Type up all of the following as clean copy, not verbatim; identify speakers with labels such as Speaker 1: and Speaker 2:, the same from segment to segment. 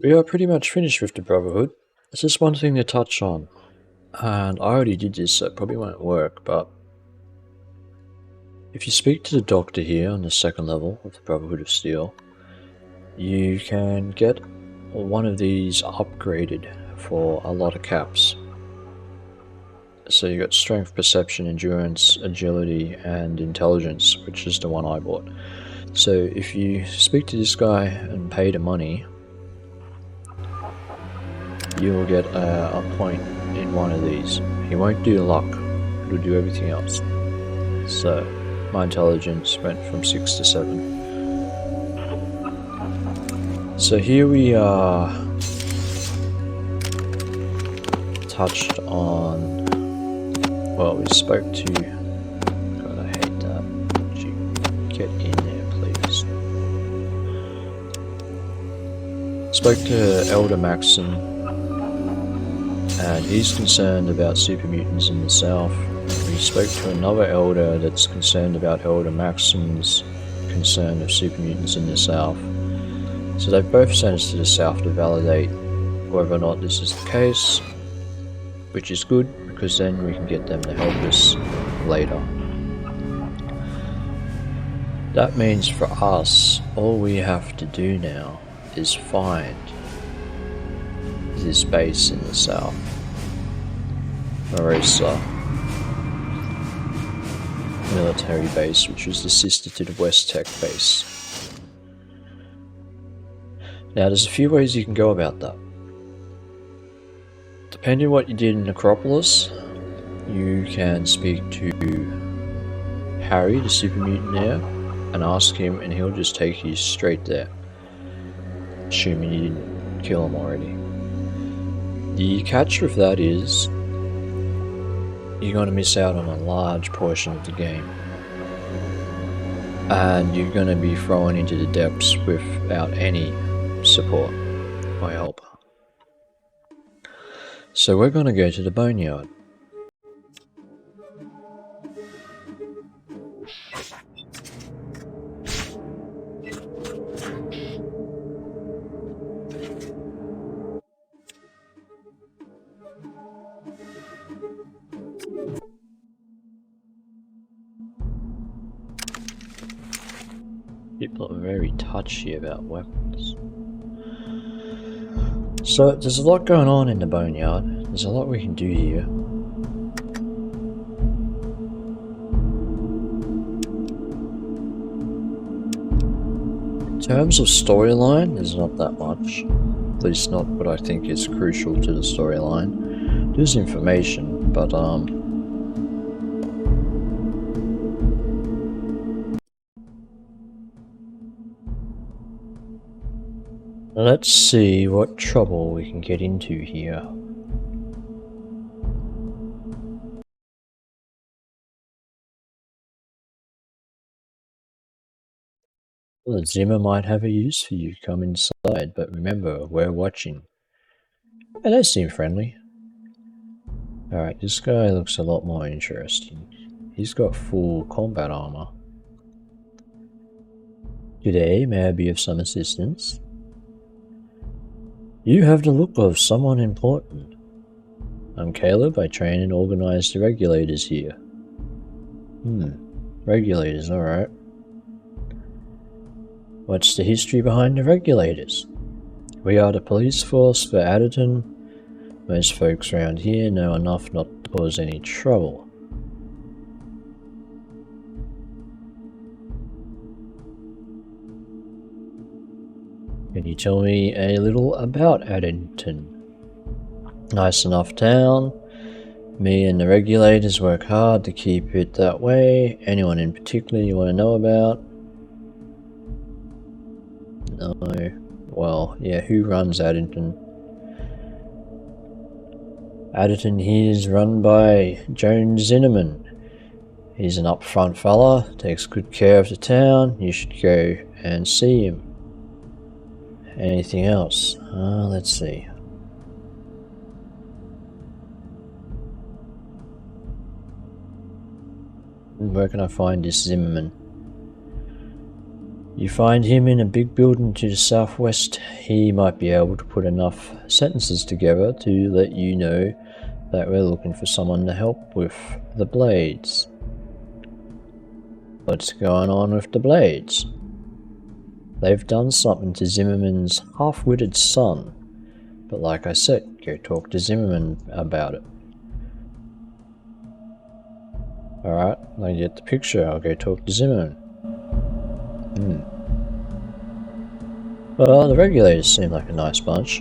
Speaker 1: We are pretty much finished with the Brotherhood. There's just one thing to touch on, and I already did this so it probably won't work, but if you speak to the Doctor here on the second level of the Brotherhood of Steel, you can get one of these upgraded for a lot of caps. So you got Strength, Perception, Endurance, Agility, and Intelligence, which is the one I bought. So if you speak to this guy and pay the money, you will get a point in one of these. He won't do luck, it'll do everything else. So my intelligence went from 6 to 7. So here we are touched on, well, we spoke to, God I hate that, would you get in there please. Spoke to Elder Maxim, and he's concerned about super mutants in the south. We spoke to another elder that's concerned about Elder Maxim's concern of super mutants in the south. So they've both sent us to the south to validate whether or not this is the case, which is good because then we can get them to help us later. That means for us, all we have to do now is find this base in the south, Marisa military base, which was the sister to the West Tech base. Now there's a few ways you can go about that. Depending on what you did in Necropolis, you can speak to Harry, the super mutineer, and ask him and he'll just take you straight there, assuming you didn't kill him already. The catch with that is you're going to miss out on a large portion of the game, and you're going to be thrown into the depths without any support or help. So we're going to go to the Boneyard. People are very touchy about weapons. So there's a lot going on in the Boneyard. There's a lot we can do here. In terms of storyline, there's not that much. At least not what I think is crucial to the storyline. There's information, but let's see what trouble we can get into here. Well, Zimmer might have a use for you. Come inside, but remember, we're watching. Oh, they seem friendly. Alright, this guy looks a lot more interesting. He's got full combat armor. Today, may I be of some assistance? You have the look of someone important. I'm Caleb, I train and organize the regulators here. Regulators, alright. What's the history behind the regulators? We are the police force for Adderton. Most folks around here know enough not to cause any trouble. Can you tell me a little about Addington? Nice enough town. Me and the regulators work hard to keep it that way. Anyone in particular you want to know about? No. Well, yeah, who runs Addington? Addington here is run by Jones Zinnerman. He's an upfront fella, takes good care of the town. You should go and see him. Anything else? Let's see. Where can I find this Zimmerman? You find him in a big building to the southwest. He might be able to put enough sentences together to let you know that we're looking for someone to help with the blades. What's going on with the blades? They've done something to Zimmerman's half-witted son. But like I said, go talk to Zimmerman about it. Alright, I get the picture. I'll go talk to Zimmerman. Well, the regulators seem like a nice bunch.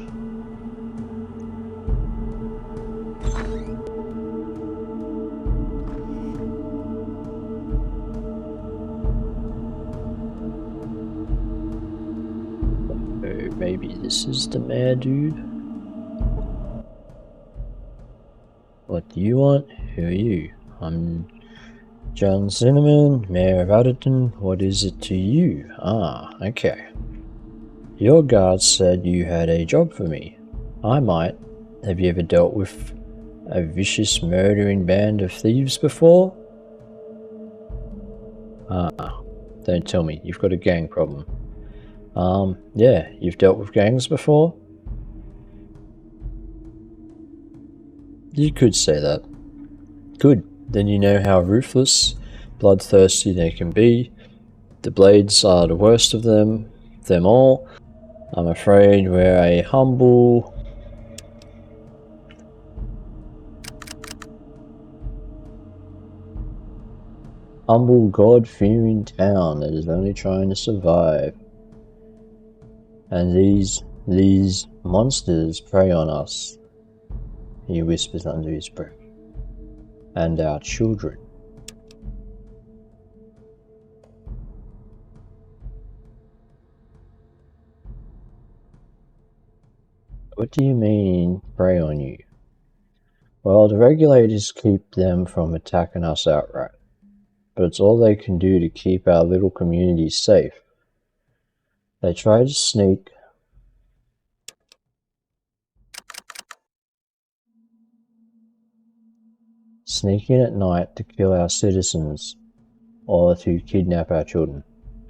Speaker 1: Oh, maybe this is the mayor dude? What do you want? Who are you? I'm John Zimmerman, Mayor of Adderton. What is it to you? Ah, okay. Your guards said you had a job for me. I might. Have you ever dealt with a vicious murdering band of thieves before? Ah, don't tell me. You've got a gang problem. Yeah, you've dealt with gangs before? You could say that. Good. Then you know how ruthless, bloodthirsty they can be. The Blades are the worst of them all. I'm afraid we're a humble God-fearing town that is only trying to survive. And these monsters prey on us. He whispers under his breath. And our children. What do you mean, prey on you? Well, the regulators keep them from attacking us outright. But it's all they can do to keep our little community safe. They try to sneak in at night to kill our citizens or to kidnap our children.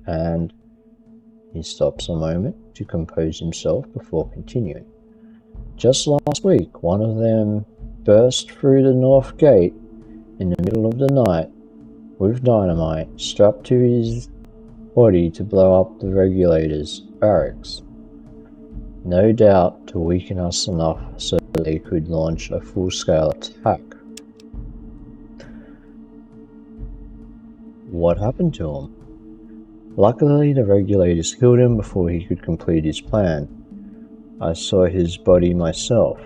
Speaker 1: And he stops a moment to compose himself before continuing. Just last week, one of them burst through the north gate in the middle of the night with dynamite strapped to his body to blow up the regulators' barracks. No doubt to weaken us enough so that they could launch a full-scale attack. What happened to him? Luckily, the regulators killed him before he could complete his plan. I saw his body myself.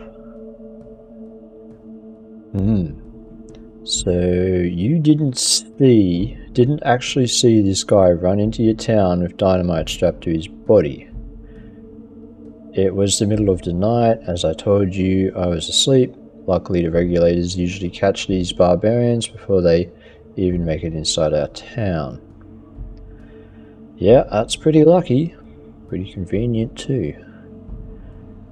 Speaker 1: So you didn't actually see this guy run into your town with dynamite strapped to his body. It was the middle of the night. As I told you, I was asleep. Luckily, the regulators usually catch these barbarians before they even make it inside our town. Yeah, that's pretty lucky. Pretty convenient too.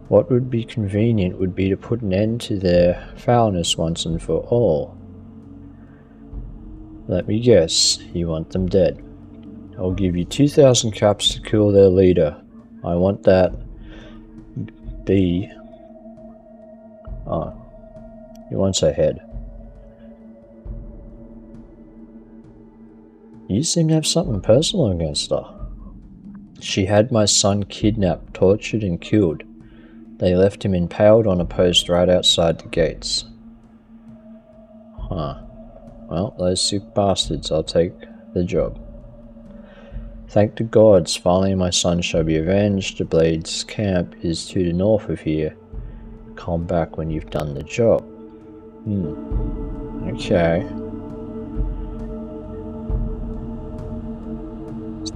Speaker 1: What would be convenient would be to put an end to their foulness once and for all. Let me guess, you want them dead. I'll give you 2,000 caps to kill their leader. I want that B. Oh, he wants her head. You seem to have something personal against her. She had my son kidnapped, tortured and killed. They left him impaled on a post right outside the gates. Huh. Well, those sick bastards, I'll take the job. Thank the gods, finally my son shall be avenged. The Blades' camp is to the north of here. Come back when you've done the job. Okay.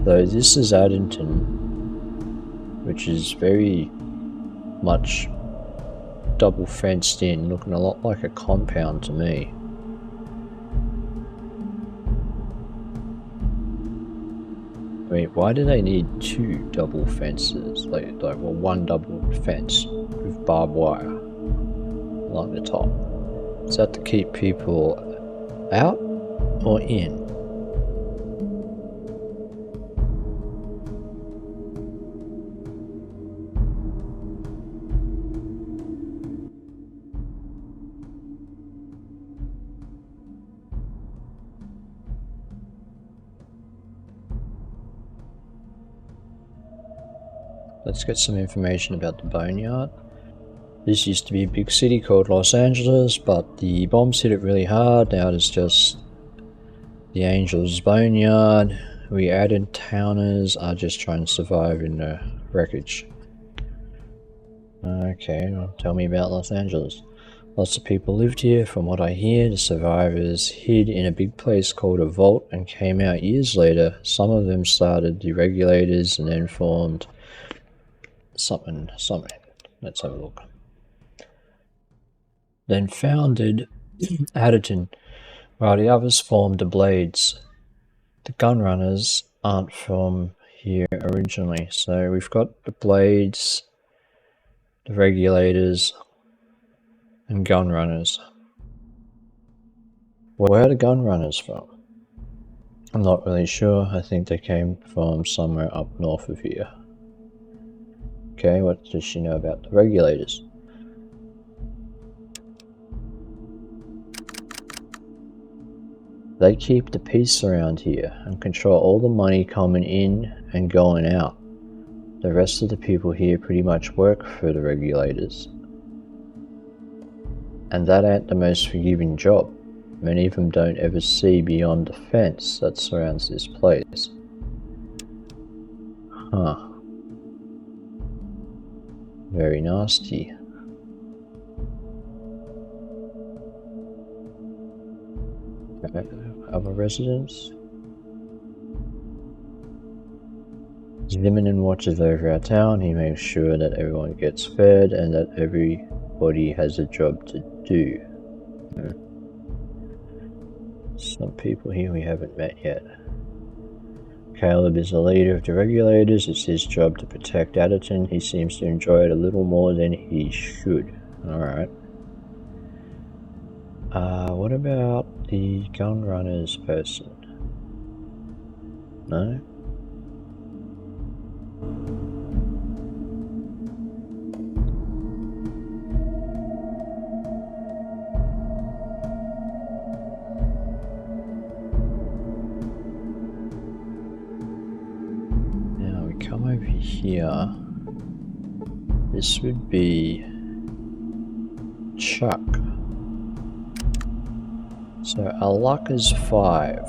Speaker 1: So this is Addington, which is very much double fenced in, looking a lot like a compound to me. Wait, why do they need two double fences? Like well, one double fence with barbed wire along the top. Is that to keep people out or in? Let's get some information about the Boneyard. This used to be a big city called Los Angeles, but the bombs hit it really hard. Now it's just the Angels Boneyard. We added towners are just trying to survive in the wreckage. Okay, well, tell me about Los Angeles. Lots of people lived here. From what I hear, the survivors hid in a big place called a vault and came out years later. Some of them started the regulators and then formed something. Let's have a look. Then founded Adderton, while the others formed the Blades. The Gunrunners aren't from here originally, so we've got the Blades, the Regulators, and Gunrunners. Where are the Gunrunners from? I'm not really sure. I think they came from somewhere up north of here. Okay, what does she know about the Regulators? They keep the peace around here and control all the money coming in and going out. The rest of the people here pretty much work for the Regulators. And that ain't the most forgiving job. Many of them don't ever see beyond the fence that surrounds this place. Huh. Very nasty. Other residents. Zimmerman watches over our town. He makes sure that everyone gets fed and that everybody has a job to do. Some people here we haven't met yet. Caleb is the leader of the Regulators. It's his job to protect Adderton. He seems to enjoy it a little more than he should. Alright. What about the Gunrunners person? No? Now we come over here. This would be Chuck. So our luck is 5.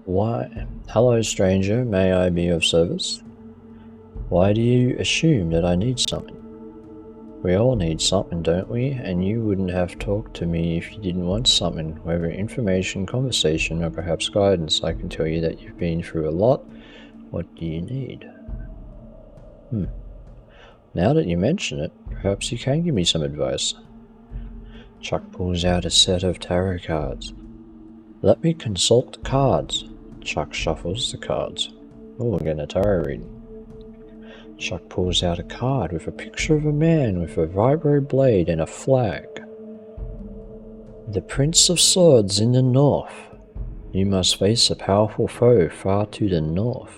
Speaker 1: Why? Hello stranger, may I be of service? Why do you assume that I need something? We all need something, don't we? And you wouldn't have talked to me if you didn't want something, whether information, conversation, or perhaps guidance. I can tell you that you've been through a lot. What do you need? Now that you mention it, perhaps you can give me some advice. Chuck pulls out a set of tarot cards. Let me consult the cards. Chuck shuffles the cards. Oh, we're getting a tarot reading. Chuck pulls out a card with a picture of a man with a vibro blade and a flag. The Prince of Swords in the north. You must face a powerful foe far to the north.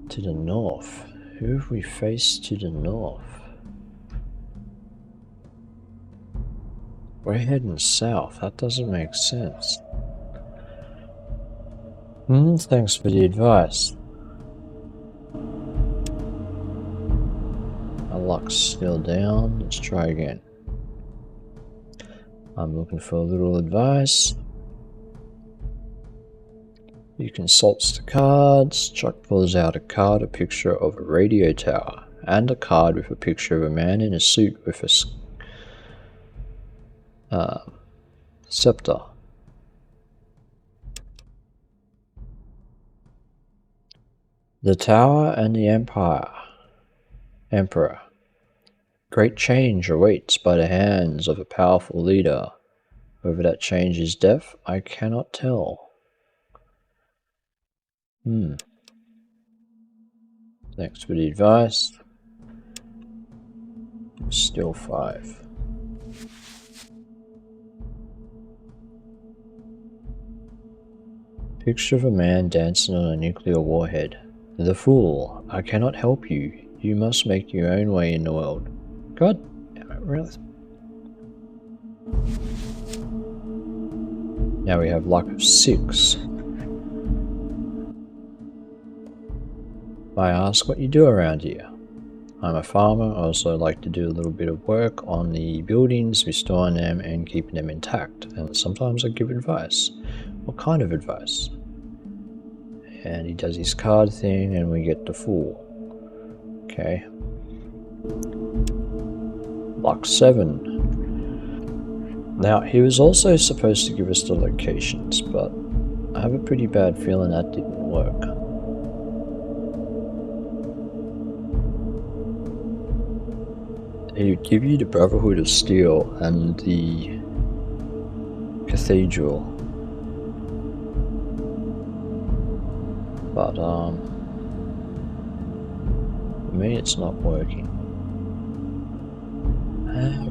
Speaker 1: To the north. Who have we faced to the north? We're heading south. That doesn't make sense. Thanks for the advice. Our luck's still down. Let's try again. I'm looking for a little advice. He consults the cards. Chuck pulls out a card, a picture of a radio tower, and a card with a picture of a man in a suit with a scepter. The Tower and the Emperor. Great change awaits by the hands of a powerful leader. Whether that change is death, I cannot tell. Thanks for the advice. Still 5. Picture of a man dancing on a nuclear warhead. The fool, I cannot help you. You must make your own way in the world. God, really? Now we have luck of 6. I ask what you do around here. I'm a farmer. I also like to do a little bit of work on the buildings, restoring them and keeping them intact. And sometimes I give advice. What kind of advice? And he does his card thing and we get the Fool. Okay. Luck 7. Now, he was also supposed to give us the locations, but I have a pretty bad feeling that didn't work. He would give you the Brotherhood of Steel and the Cathedral. But, for me it's not working.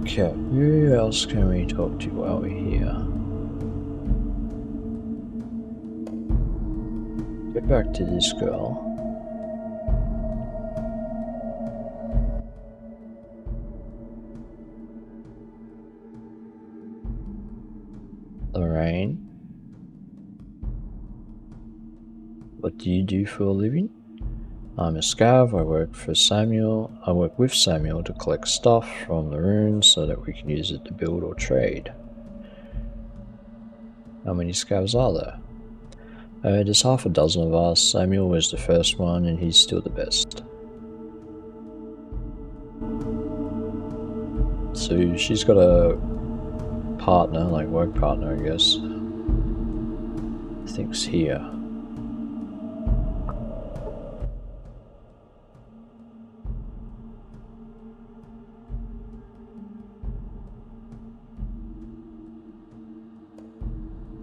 Speaker 1: Okay, who else can we talk to while we're here? Get back to this girl. Lorraine. What do you do for a living? I'm a scav. I work with Samuel to collect stuff from the ruins so that we can use it to build or trade. How many scavs are there? There's half a dozen of us. Samuel was the first one and he's still the best. So she's got a partner, like work partner I guess. I think's here.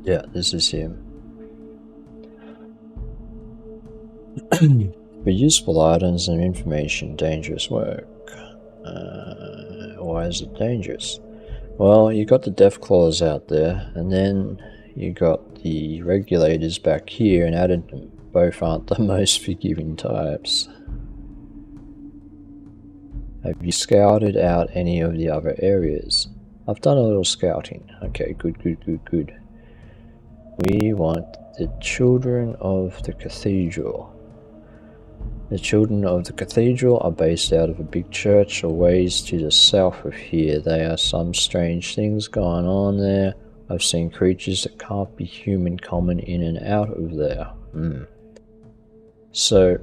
Speaker 1: Yeah, this is him. For useful items and information, dangerous work. Why is it dangerous? Well, you got the death claws out there, and then you got the regulators back here and added them. Both aren't the most forgiving types. Have you scouted out any of the other areas? I've done a little scouting. Okay, good. We want the Children of the Cathedral. The Children of the Cathedral are based out of a big church a ways to the south of here. There are some strange things going on there. I've seen creatures that can't be human coming in and out of there. So,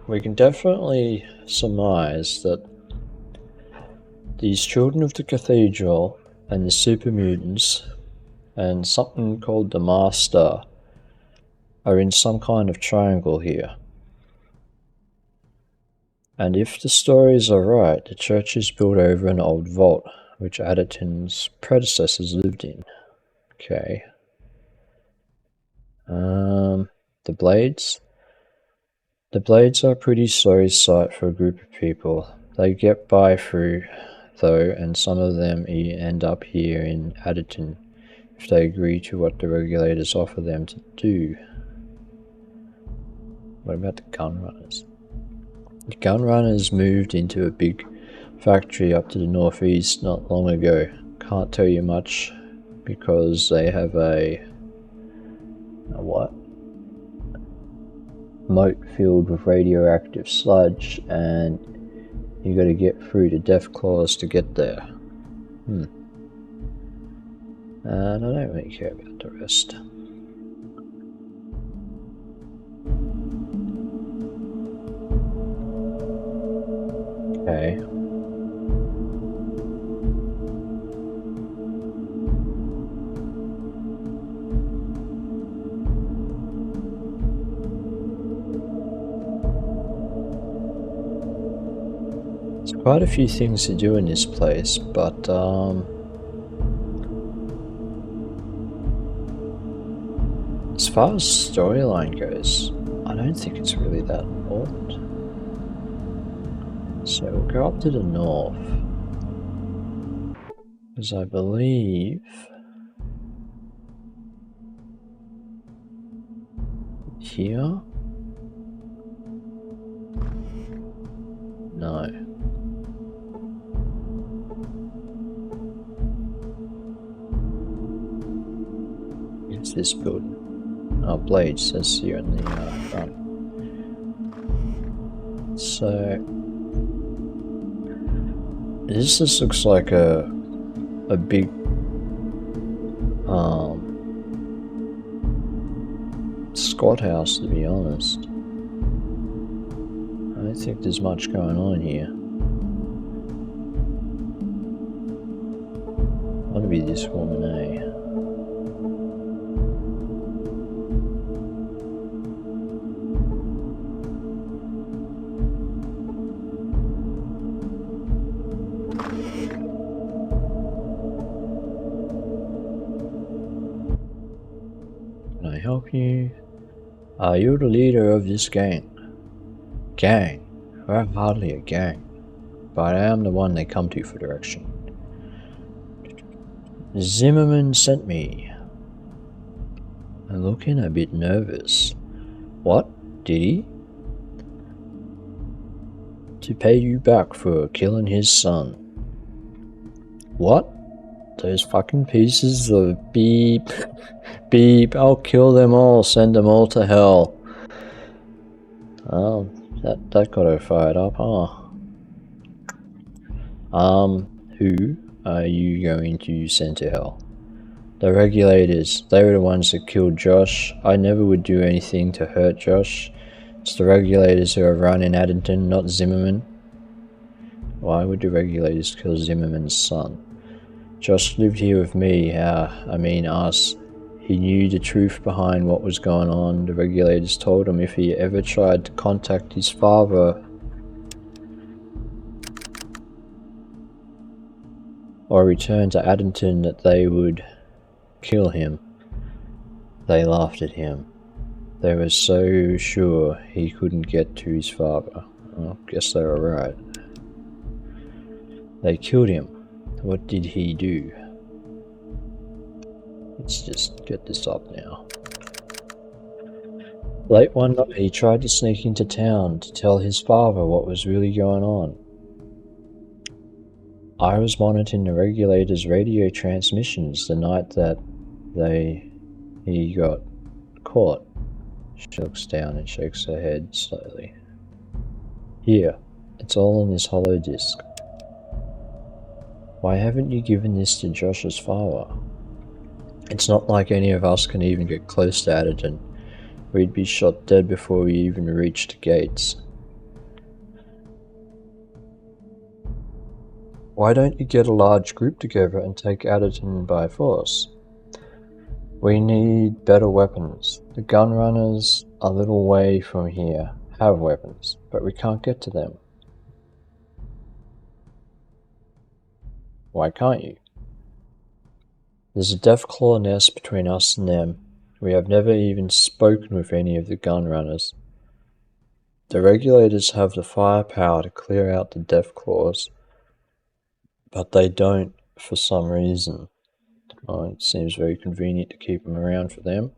Speaker 1: we can definitely surmise that these Children of the Cathedral and the super mutants and something called the Master are in some kind of triangle here. And if the stories are right, the church is built over an old vault, which Adderton's predecessors lived in. Okay. The Blades? The Blades are a pretty sorry sight for a group of people. They get by through, though, and some of them end up here in Adderton if they agree to what the regulators offer them to do. What about the gun runners? The gun runners moved into a big factory up to the northeast not long ago. Can't tell you much because they have a what? Moat filled with radioactive sludge, and you got to get through the death claws to get there. And I don't really care about the rest. Okay. There's quite a few things to do in this place, but as far as storyline goes, I don't think it's really that important. So we'll go up to the north, because I believe here? No. It's this building. Oh, blade says here in the front. So this just looks like a big squat house, to be honest. I don't think there's much going on here. I want to be this woman, eh? Can I help you? Are you the leader of this gang? Gang? We're hardly a gang, but I am the one they come to for direction. Zimmerman sent me. I'm looking a bit nervous. What? Did he? To pay you back for killing his son. What? Those fucking pieces of beep. Beep. I'll kill them all. Send them all to hell. Oh, that got her fired up, huh? Who are you going to send to hell? The regulators. They were the ones that killed Josh. I never would do anything to hurt Josh. It's the regulators who are running Addington, not Zimmerman. Why would the regulators kill Zimmerman's son? Josh lived here with me, I mean us. He knew the truth behind what was going on. The regulators told him if he ever tried to contact his father or return to Addington that they would kill him. They laughed at him. They were so sure he couldn't get to his father. Well, guess they were right. They killed him. What did he do? Let's just get this up now. Late one night, he tried to sneak into town to tell his father what was really going on. I was monitoring the regulators' radio transmissions the night that he got caught. She looks down and shakes her head slowly. Here, it's all on this hollow disk. Why haven't you given this to Josh's father? It's not like any of us can even get close to Addington. We'd be shot dead before we even reached the gates. Why don't you get a large group together and take Addington by force? We need better weapons. The gun runners a little way from here have weapons, but we can't get to them. Why can't you? There's a Deathclaw nest between us and them. We have never even spoken with any of the gun runners. The regulators have the firepower to clear out the Deathclaws, but they don't for some reason. It seems very convenient to keep them around for them.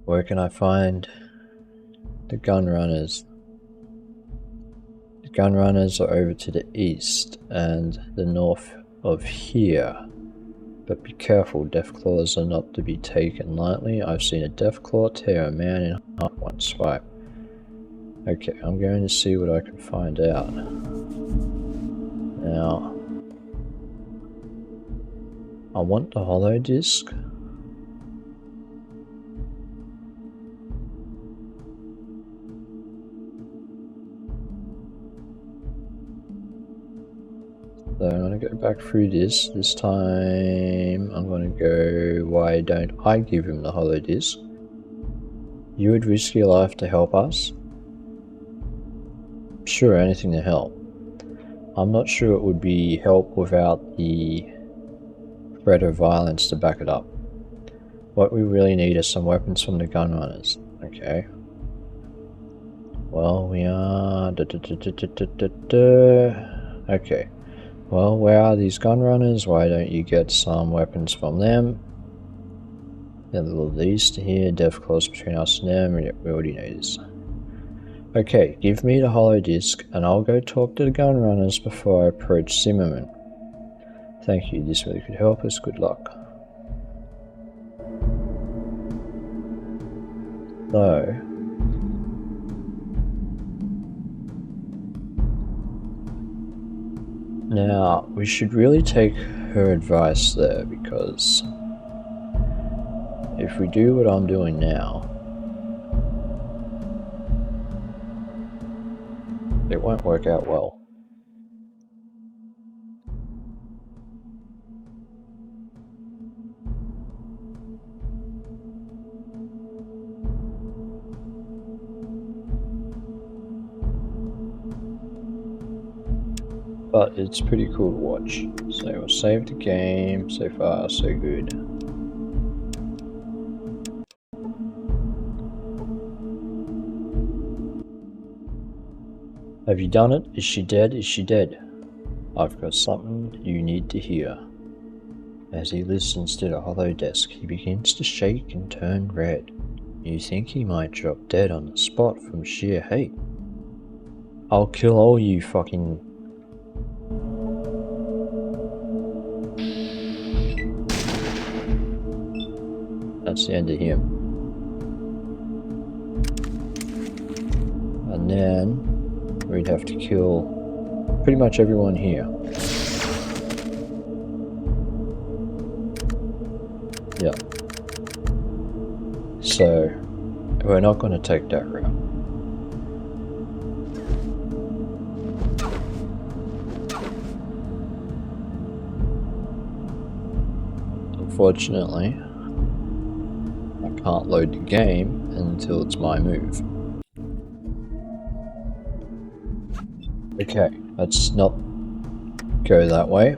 Speaker 1: Where can I find the gun runners? The gun runners are over to the east and the north of here. But be careful, Deathclaws are not to be taken lightly. I've seen a Deathclaw tear a man in half one swipe. Okay, I'm going to see what I can find out. Now, I want the hollow disk. So I'm going to go back through this. This time I'm going to go, why don't I give him the hollow disk? You would risk your life to help us? Sure, anything to help. I'm not sure it would be help without the threat of violence to back it up. What we really need is some weapons from the gun runners. Okay. Well, we are... Okay. Well, where are these gun runners? Why don't you get some weapons from them? A little of these to here. Deathclaws between us and them. We already know this. Okay, give me the hollow disk and I'll go talk to the gun runners before I approach Zimmerman. Thank you, this really could help us. Good luck. So, now we should really take her advice there, because if we do what I'm doing now, it won't work out well. But it's pretty cool to watch. So we'll save the game. So far, so good. Have you done it? Is she dead? Is she dead? I've got something you need to hear. As he listens to the hollow desk, he begins to shake and turn red. You think he might drop dead on the spot from sheer hate. I'll kill all you fucking... That's the end of him. And then we'd have to kill pretty much everyone here. Yeah. So we're not going to take that route. Unfortunately, I can't load the game until it's my move. Okay, let's not go that way.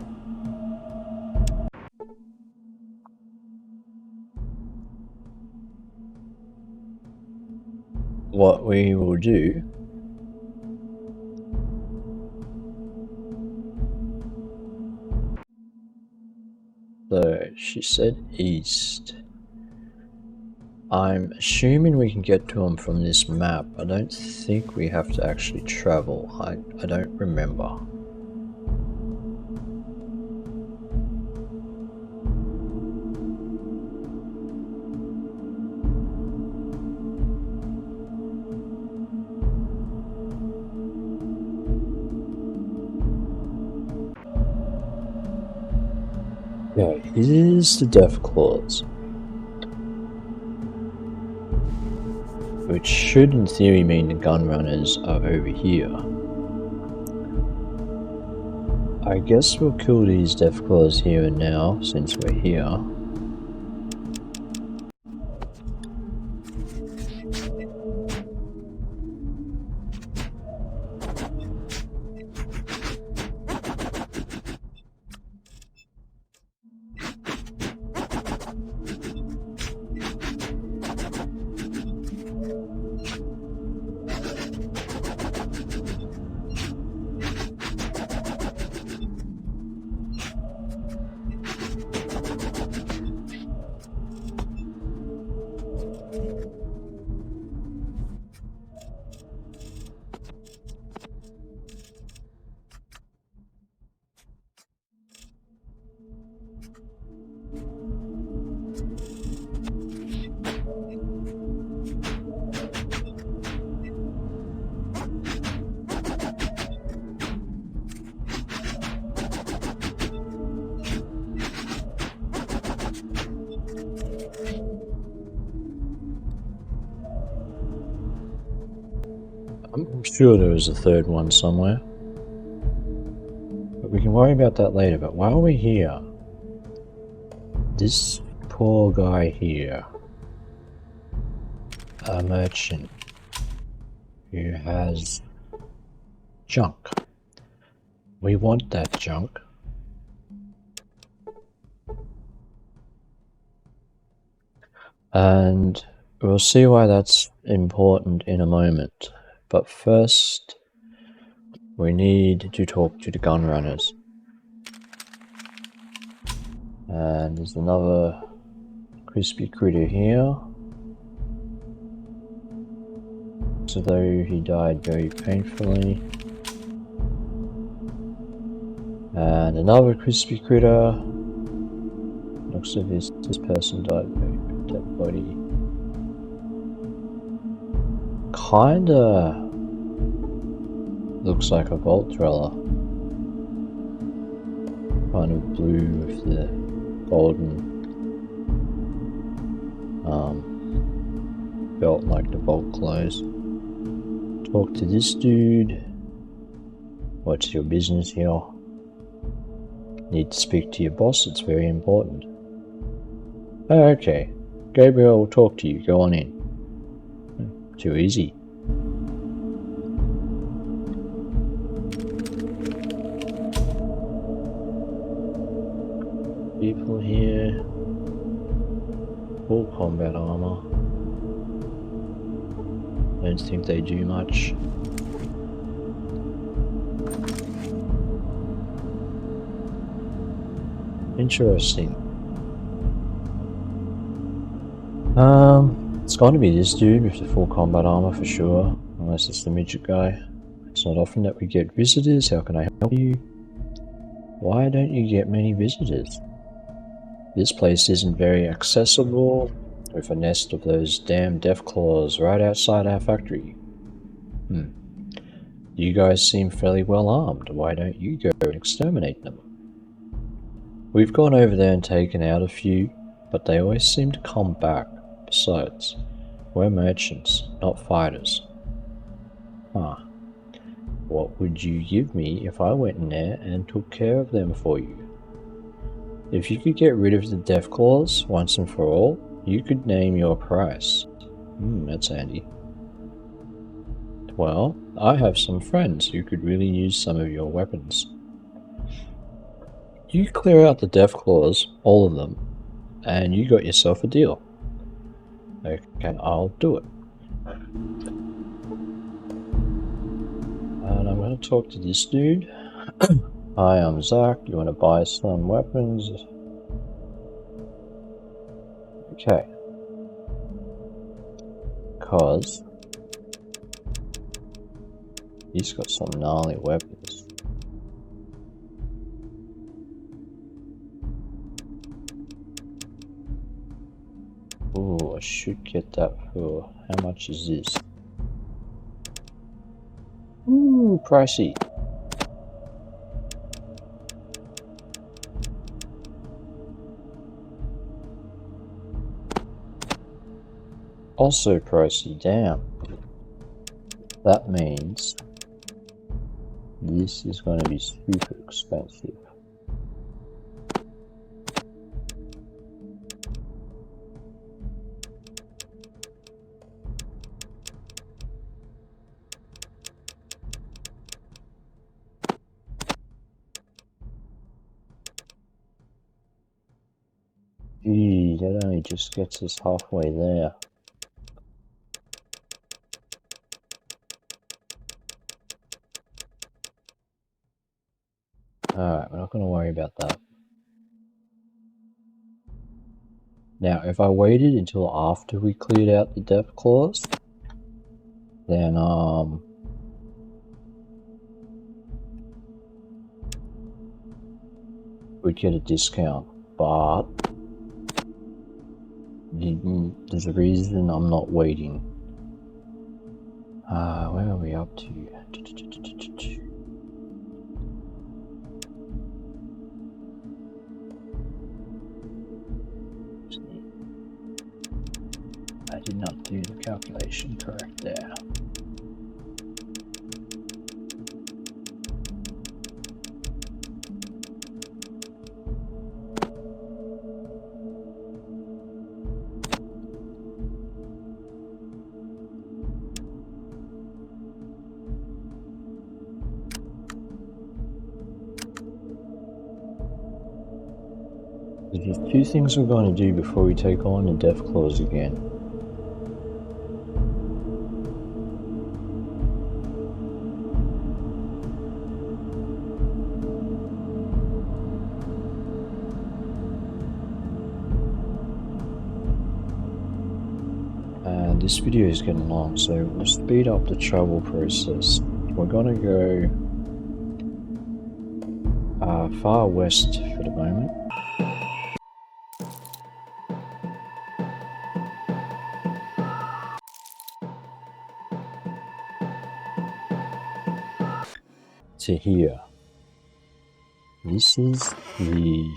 Speaker 1: What we will do so she said east. I'm assuming we can get to him from this map. I don't think we have to actually travel. I don't remember. Okay, here's the death clause, which should in theory mean the gun runners are over here. I guess we'll kill these death claws here and now since we're here. I'm sure there was a third one somewhere. But we can worry about that later. But while we're here, this poor guy here, a merchant who has junk. We want that junk. And we'll see why that's important in a moment. But first, we need to talk to the gun runners. And there's another crispy critter here. So though he died very painfully. And another crispy critter. Looks like this person died. Dead body. Kinda looks like a vault dweller. Kind of blue with the golden belt like the vault clothes. Talk to this dude. What's your business here? Need to speak to your boss, it's very important. Oh, okay. Gabriel will talk to you, go on in. Too easy. People here. Full combat armor. Don't think they do much. Interesting. It's going to be this dude with the full combat armor for sure, unless it's the midget guy. It's not often that we get visitors. How can I help you? Why don't you get many visitors? This place isn't very accessible, with a nest of those damn deathclaws right outside our factory. You guys seem fairly well armed. Why don't you go and exterminate them? We've gone over there and taken out a few, but they always seem to come back. Besides, we're merchants, not fighters. What would you give me if I went in there and took care of them for you? If you could get rid of the deathclaws once and for all, you could name your price. That's handy. Well, I have some friends who could really use some of your weapons. You clear out the deathclaws, all of them, and you got yourself a deal. Okay, I'll do it. And I'm going to talk to this dude. Hi, I'm Zach. You want to buy some weapons? Okay. Cause he's got some gnarly weapons. Ooh, I should get that for... How much is this? Ooh, pricey. Also pricey, damn. That means this is going to be super expensive. Gee, that only just gets us halfway there. Alright, we're not going to worry about that. Now, if I waited until after we cleared out the deathclaws, then, we'd get a discount, but there's a reason I'm not waiting. Where are we up to? I did not do the calculation correct there. There's two things we're going to do before we take on the deathclaws again. And this video is getting long, so we'll speed up the travel process. We're going to go far west for the moment. To here. This is the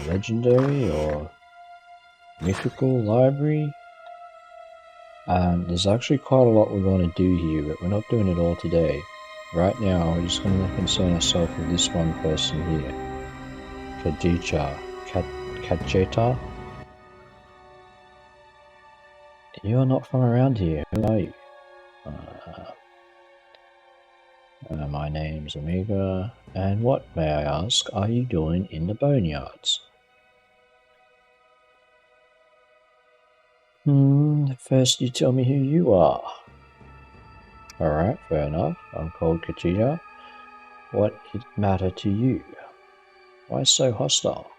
Speaker 1: legendary or mythical library. There's actually quite a lot we're going to do here, but we're not doing it all today. Right now, we're just going to concern ourselves with this one person here. Kajeta. You're not from around here, who are you? My name's Omega, and what, may I ask, are you doing in the Boneyards? First you tell me who you are. Alright, fair enough. I'm called Kachija. What it matter to you? Why so hostile?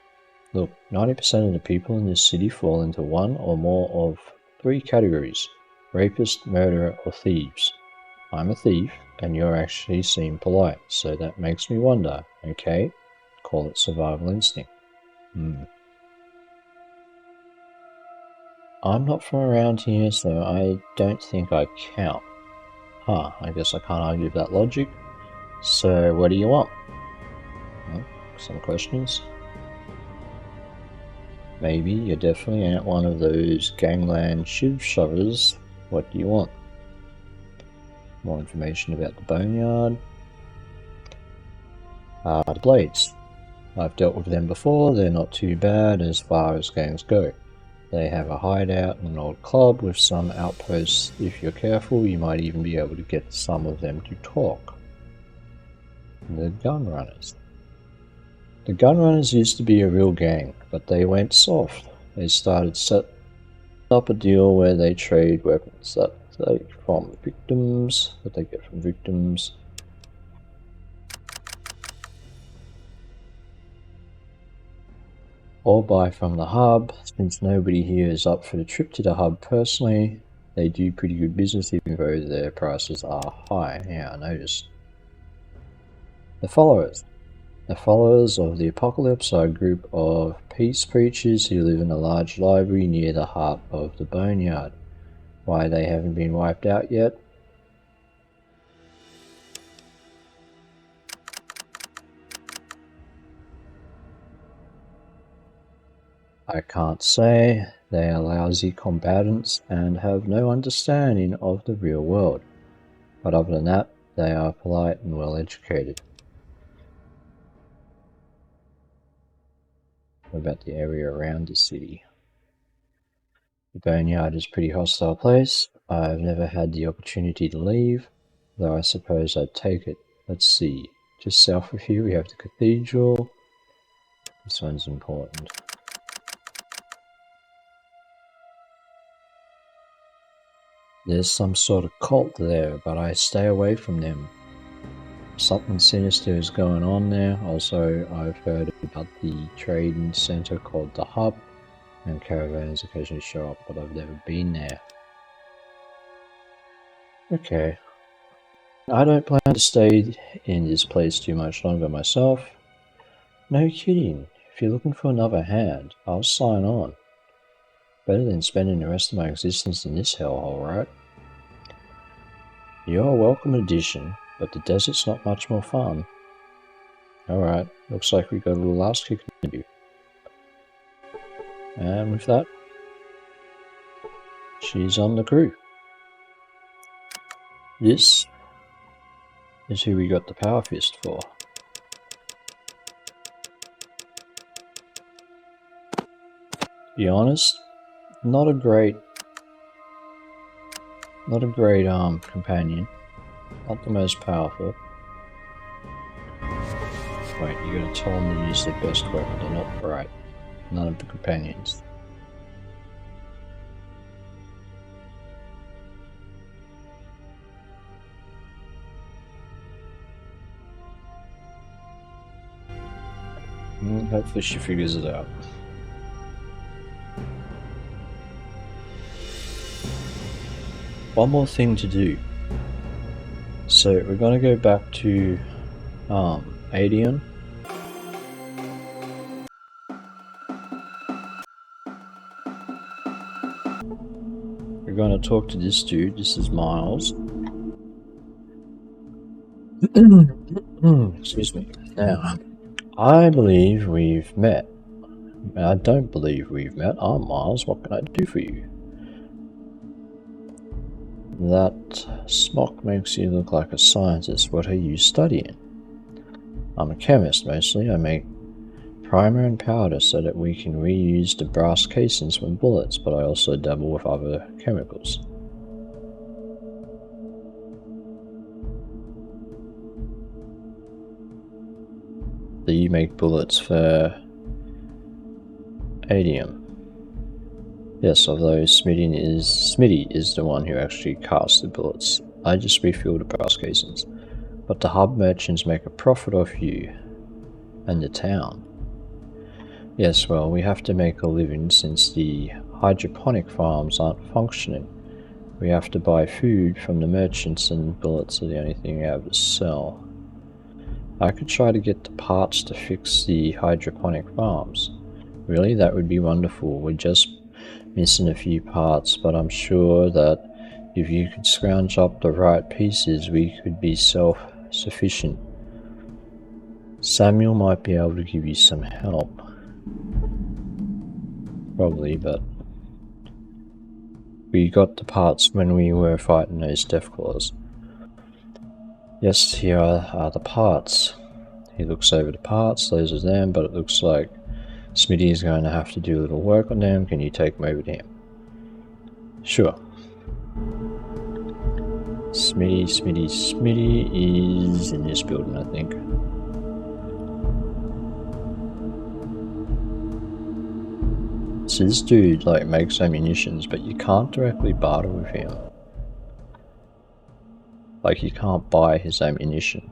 Speaker 1: Look, 90% of the people in this city fall into one or more of 3 categories: rapist, murderer, or thieves. I'm a thief, and you actually seem polite, so that makes me wonder, okay? Call it survival instinct. I'm not from around here, so I don't think I count. I guess I can't argue with that logic. So, what do you want? Well, some questions. Maybe you're definitely ain't one of those gangland shiv-shovers. What do you want? More information about the Boneyard. The Blades. I've dealt with them before, they're not too bad as far as gangs go. They have a hideout in an old club with some outposts. If you're careful, you might even be able to get some of them to talk. The Gunrunners. The Gunrunners used to be a real gang, but they went soft. They started setting up a deal where they trade weapons that they get from victims, or buy from the hub. Since nobody here is up for the trip to the hub personally, they do pretty good business even though their prices are high. Yeah, I noticed. The Followers. The Followers of the Apocalypse are a group of peace preachers who live in a large library near the heart of the Boneyard. Why they haven't been wiped out yet? I can't say. They are lousy combatants and have no understanding of the real world. But other than that, they are polite and well educated. What about the area around the city? The Boneyard is a pretty hostile place. I've never had the opportunity to leave, though I suppose I'd take it. Let's see. Just south of here we have the cathedral. This one's important. There's some sort of cult there, but I stay away from them. Something sinister is going on there. Also, I've heard about the trading center called the Hub, and caravans occasionally show up, but I've never been there. Okay. I don't plan to stay in this place too much longer myself. No kidding. If you're looking for another hand, I'll sign on. Better than spending the rest of my existence in this hellhole, right? You're a welcome addition, but the desert's not much more fun. Alright, looks like we got a little ass kicking to do. And with that, she's on the crew. This is who we got the power fist for. To be honest, not a great companion. Not the most powerful. Wait, you're gonna tell them to use their best weapon. They're not right. None of the companions. Hopefully she figures it out. One more thing to do. So we're going to go back to Adian. We're going to talk to this dude. This is Miles. Excuse me. Now, I believe we've met. I don't believe we've met. I'm Miles. What can I do for you? That smock makes you look like a scientist. What are you studying? I'm a chemist mostly. I make primer and powder so that we can reuse the brass casings from bullets, but I also dabble with other chemicals. Do you make bullets for Adium? Yes, although Smitty is the one who actually casts the bullets. I just refill the brass casings. But the hub merchants make a profit off you and the town. Yes, well, we have to make a living since the hydroponic farms aren't functioning. We have to buy food from the merchants, and bullets are the only thing we have to sell. I could try to get the parts to fix the hydroponic farms. Really, that would be wonderful. We're just missing a few parts, but I'm sure that if you could scrounge up the right pieces, we could be self-sufficient. Samuel might be able to give you some help. Probably, but we got the parts when we were fighting those Deathclaws. Yes, here are the parts. He looks over the parts, those are them, but it looks like Smitty is going to have to do a little work on them. Can you take them over to him? Sure. Smitty is in this building, I think. So this dude like makes ammunitions, but you can't directly barter with him. Like you can't buy his ammunition.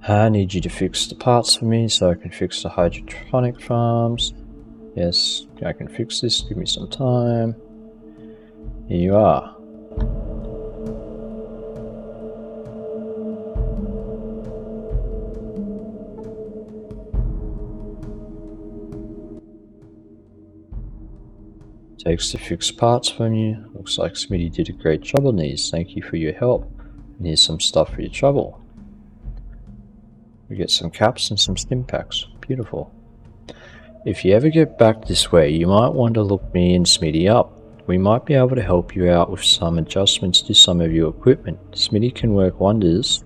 Speaker 1: I need you to fix the parts for me so I can fix the hydroponic farms. Yes, I can fix this, give me some time. Here you are. Takes to fix parts from you. Looks like Smitty did a great job on these. Thank you for your help. And here's some stuff for your trouble. We get some caps and some stim packs. Beautiful. If you ever get back this way, you might want to look me and Smitty up. We might be able to help you out with some adjustments to some of your equipment. Smitty can work wonders.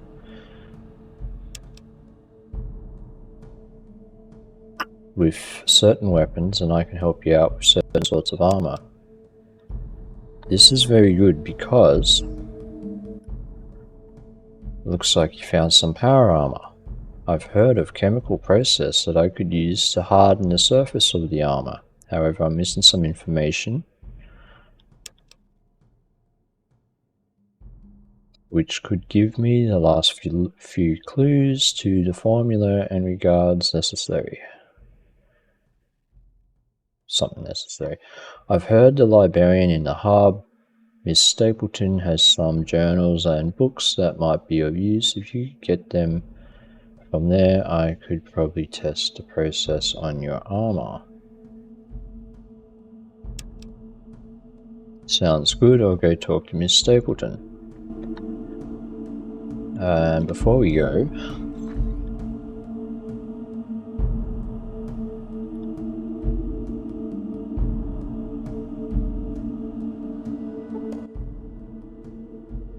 Speaker 1: With certain weapons, and I can help you out with certain sorts of armor. This is very good because it looks like you found some power armor. I've heard of chemical process that I could use to harden the surface of the armor. However, I'm missing some information which could give me the last few clues to the formula and regards necessary. Something necessary. I've heard the librarian in the hub, Miss Stapleton, has some journals and books that might be of use. If you could get them from there, I could probably test the process on your armor. Sounds good. I'll go talk to Miss Stapleton. And before we go,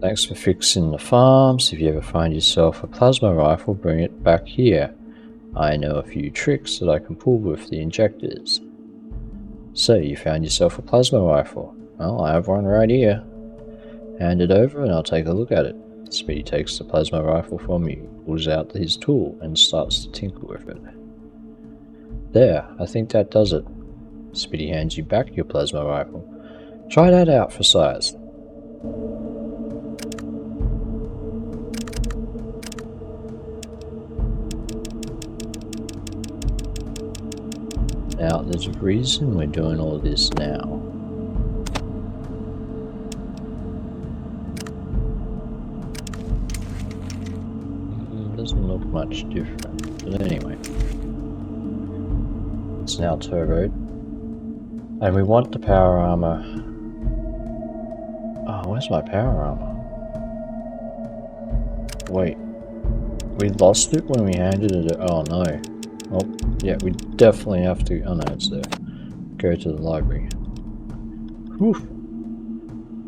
Speaker 1: thanks for fixing the farms. If you ever find yourself a plasma rifle, bring it back here. I know a few tricks that I can pull with the injectors. So, you found yourself a plasma rifle. Well, I have one right here. Hand it over and I'll take a look at it. Speedy takes the plasma rifle from you, pulls out his tool and starts to tinker with it. There, I think that does it. Speedy hands you back your plasma rifle. Try that out for size. Now, there's a reason we're doing all this now. look much different. But anyway, it's now turboed. And we want the power armor. Oh, where's my power armor? Wait. We lost it when we handed it. Oh no. Oh, yeah, we definitely have to. Oh no, it's there. Go to the library. Whew.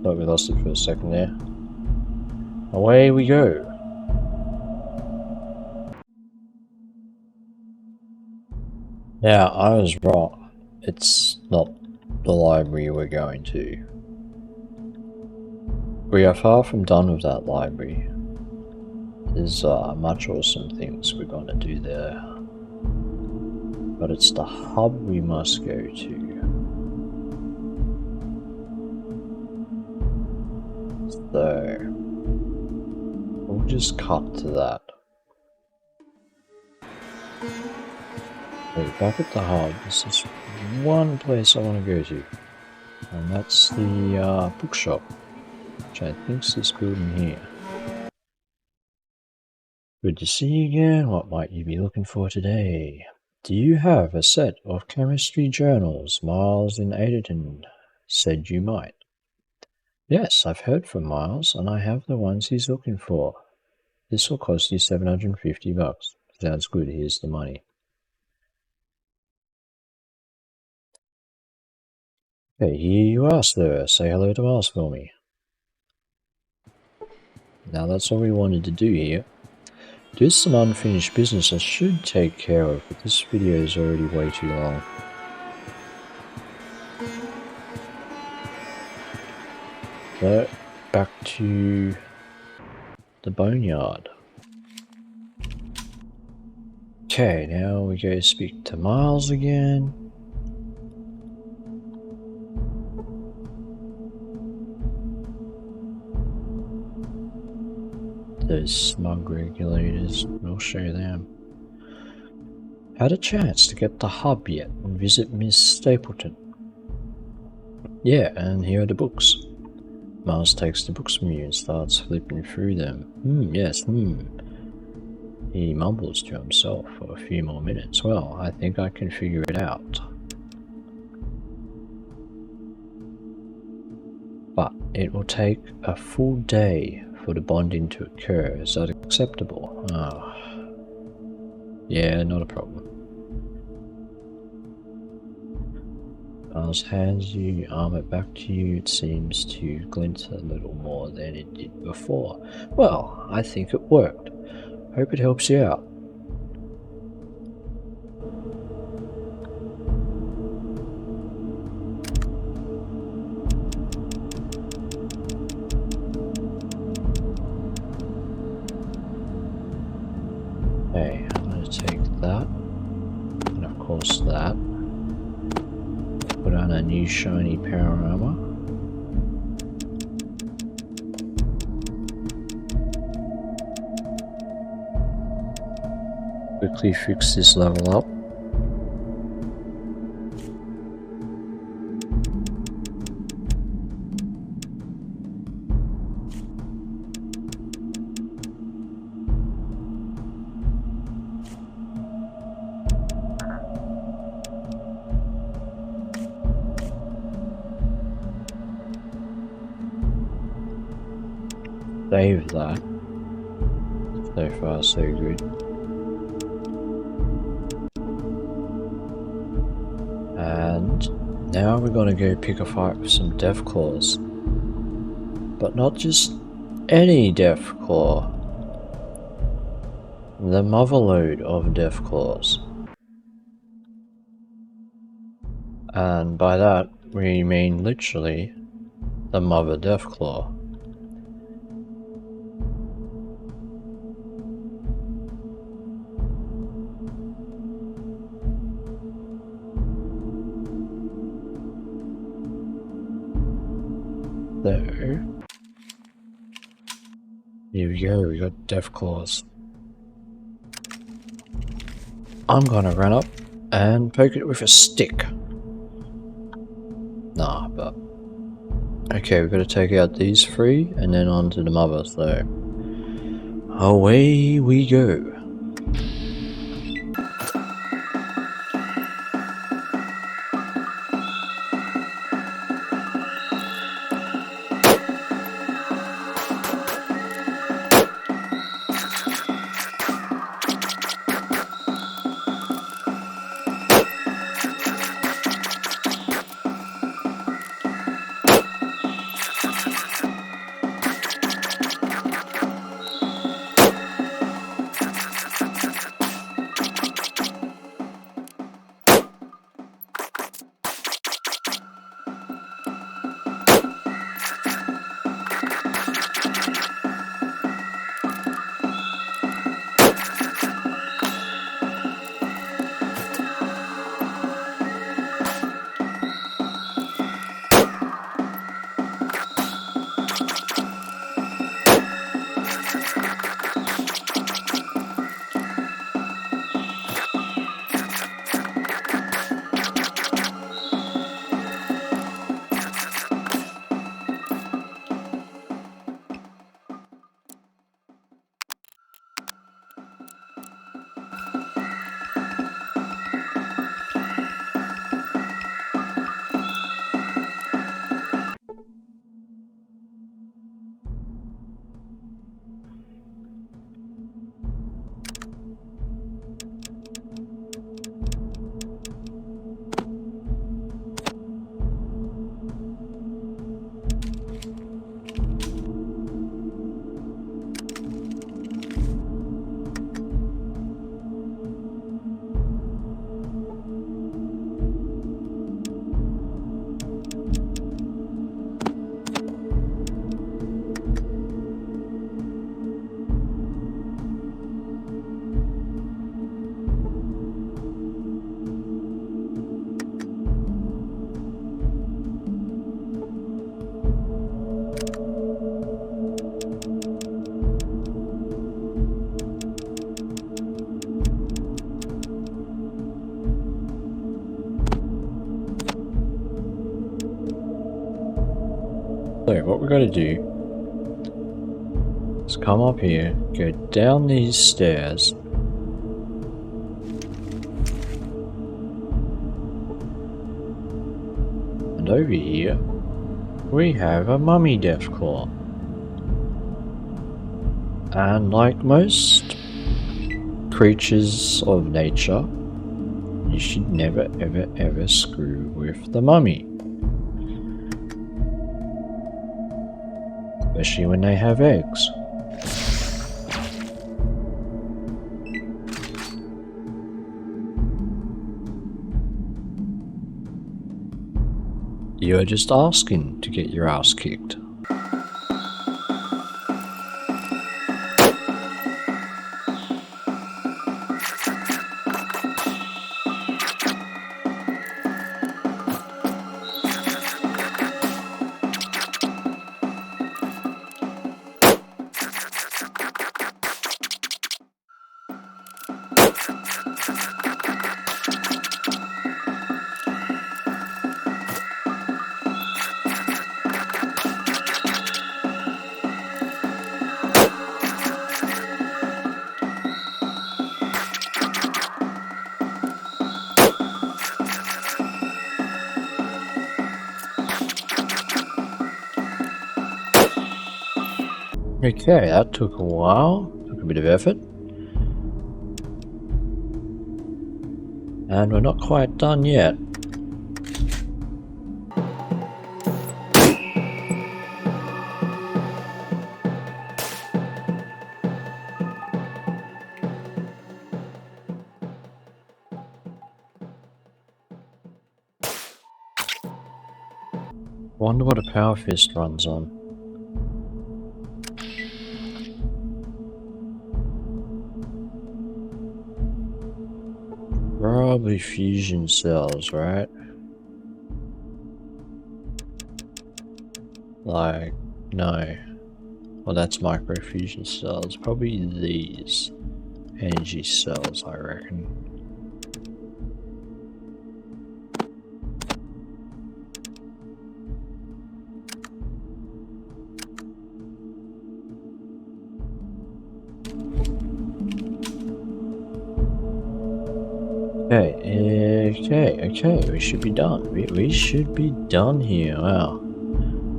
Speaker 1: Thought we lost it for a second there. Away we go. Yeah, I was wrong. It's not the library we're going to. We are far from done with that library. There's much awesome things we're going to do there. But it's the hub we must go to. So, we'll just cut to that. Okay, back at the hub, there's this one place I want to go to. And that's the bookshop, which I think's this building here. Good to see you again. What might you be looking for today? Do you have a set of chemistry journals Miles in Aderton said you might? Yes, I've heard from Miles, and I have the ones he's looking for. This will cost you $750. Sounds good, here's the money. Okay, here you are, sir. Say hello to Miles for me. Now that's all we wanted to do here. There's some unfinished business I should take care of, but this video is already way too long. So, back to the Boneyard. Okay, now we go speak to Miles again. Those smug regulators, we'll show them. Had a chance to get the hub yet and visit Miss Stapleton? Yeah, and here are the books. Miles takes the books from you and starts flipping through them. Yes. He mumbles to himself for a few more minutes. Well, I think I can figure it out. But it will take a full day for the bonding to occur. Is that acceptable? Yeah, not a problem. Miles hands you armor back to you. It seems to glint a little more than it did before. Well, I think it worked. Hope it helps you out. Okay, I'm going to take that, and of course that. Put on a new shiny power armor. Quickly fix this level up. Save that. So far, so good. And now we're gonna go pick a fight with some Deathclaws. But not just any Deathclaw. The motherload of Deathclaws. And by that, we mean literally the mother Deathclaw. There. Here we go, we got Deathclaws. I'm gonna run up and poke it with a stick. Nah, but... Okay, we've got to take out these three and then on to the mother, so... Away we go. So what we're going to do is come up here, go down these stairs, and over here we have a mummy deathclaw. And like most creatures of nature, you should never ever ever screw with the mummy. Especially when they have eggs. You're just asking to get your ass kicked. Okay, that took a while, took a bit of effort. And we're not quite done yet. Wonder what a power fist runs on. Probably fusion cells, right? Like, no. Well, that's microfusion cells. Probably these energy cells, I reckon. Okay, we should be done. We should be done here, wow.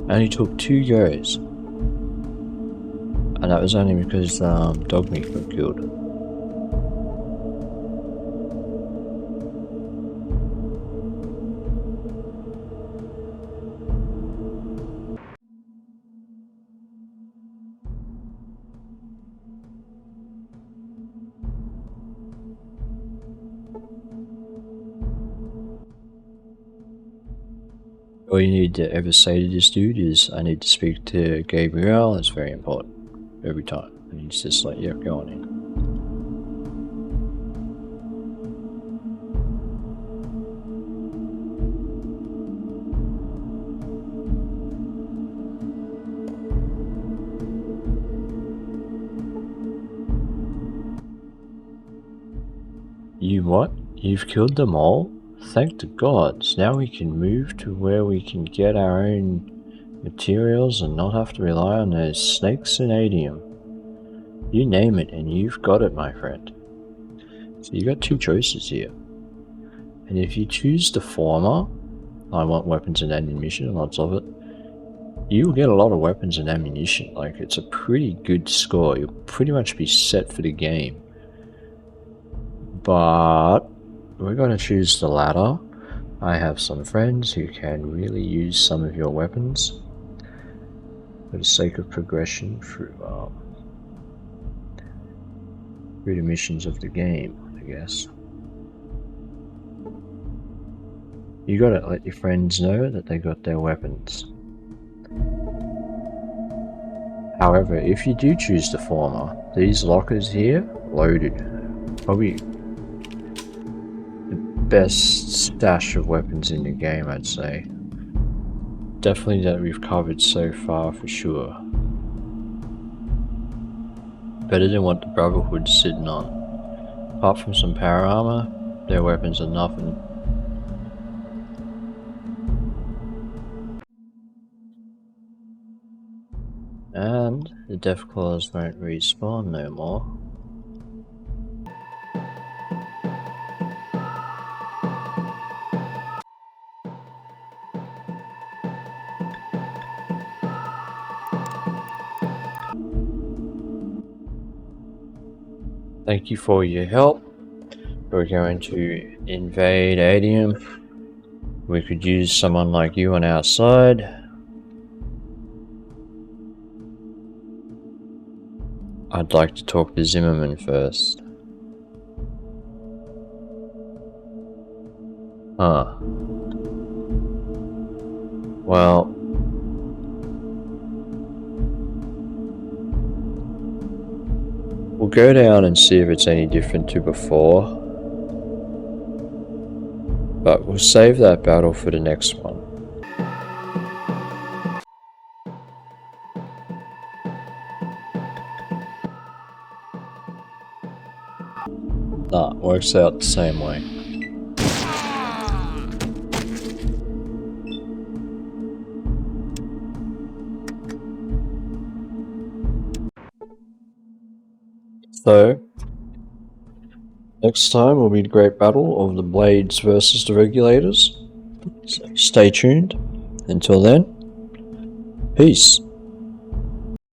Speaker 1: Only took 2 goes. And that was only because dog meat got killed. All you need to ever say to this dude is, I need to speak to Gabriel. It's very important. Every time. And he's just like, yep, go on in. You what? You've killed them all? Thank the gods, now we can move to where we can get our own materials and not have to rely on those snakes and adium. You name it and you've got it, my friend. So you got 2 choices here. And if you choose the former, I want weapons and ammunition, lots of it, you'll get a lot of weapons and ammunition. Like, it's a pretty good score. You'll pretty much be set for the game. But we're going to choose the latter. I have some friends who can really use some of your weapons for the sake of progression through the missions of the game, I guess. You gotta let your friends know that they got their weapons. However, if you do choose the former, these lockers here, loaded. Probably best stash of weapons in the game, I'd say. Definitely that we've covered so far for sure. Better than what the Brotherhood's sitting on. Apart from some power armor, their weapons are nothing. And the Deathclaws won't respawn no more. Thank you for your help. We're going to invade Adium. We could use someone like you on our side. I'd like to talk to Zimmerman first. Huh. Well, we'll go down and see if it's any different to before. But we'll save that battle for the next one. Nah, works out the same way. So, next time will be the great battle of the Blades versus the Regulators. So stay tuned. Until then, peace.